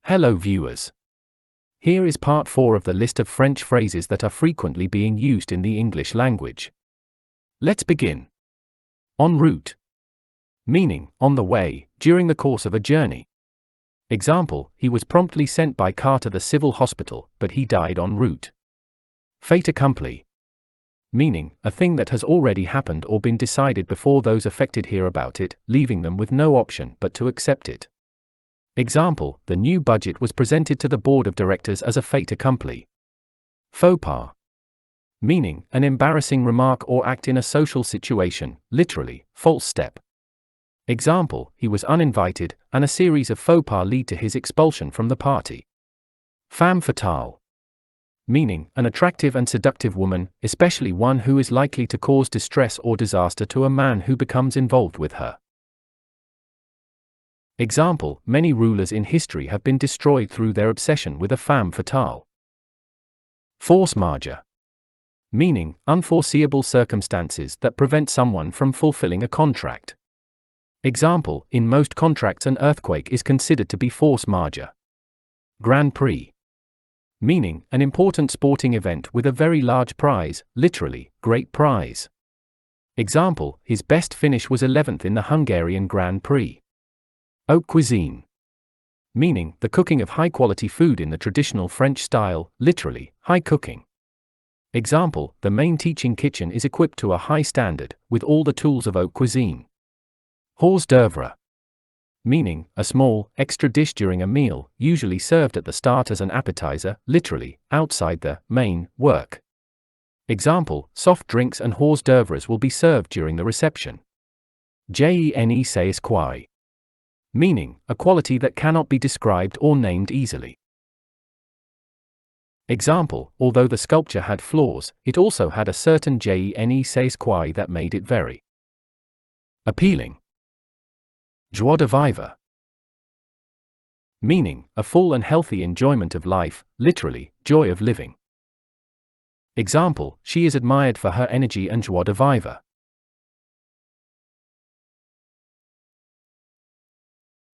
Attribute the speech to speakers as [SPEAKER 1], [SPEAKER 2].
[SPEAKER 1] Hello viewers. Here is part 4 of the list of French phrases that are frequently being used in the English language. Let's begin. En route. Meaning, on the way, during the course of a journey. Example, he was promptly sent by car to the civil hospital, but he died en route. Fait accompli. Meaning, a thing that has already happened or been decided before those affected hear about it, leaving them with no option but to accept it. Example, the new budget was presented to the board of directors as a fait accompli. Faux pas. Meaning, an embarrassing remark or act in a social situation, literally, false step. Example, he was uninvited, and a series of faux pas lead to his expulsion from the party. Femme fatale. Meaning, an attractive and seductive woman, especially one who is likely to cause distress or disaster to a man who becomes involved with her. Example, many rulers in history have been destroyed through their obsession with a femme fatale. Force majeure. Meaning, unforeseeable circumstances that prevent someone from fulfilling a contract. Example, in most contracts an earthquake is considered to be force majeure. Grand Prix. Meaning, an important sporting event with a very large prize, literally, great prize. Example, his best finish was 11th in the Hungarian Grand Prix. Haute cuisine. Meaning, the cooking of high-quality food in the traditional French style, literally, high cooking. Example, the main teaching kitchen is equipped to a high standard, with all the tools of haute cuisine. Hors d'oeuvre. Meaning, a small, extra dish during a meal, usually served at the start as an appetizer, literally, outside the main work. Example, soft drinks and hors d'oeuvres will be served during the reception. Je sais quoi. Meaning, a quality that cannot be described or named easily. Example, although the sculpture had flaws, it also had a certain je sais quoi that made it very appealing. Joie de vivre. Meaning, a full and healthy enjoyment of life, literally, joy of living. Example, she is admired for her energy and joie de vivre.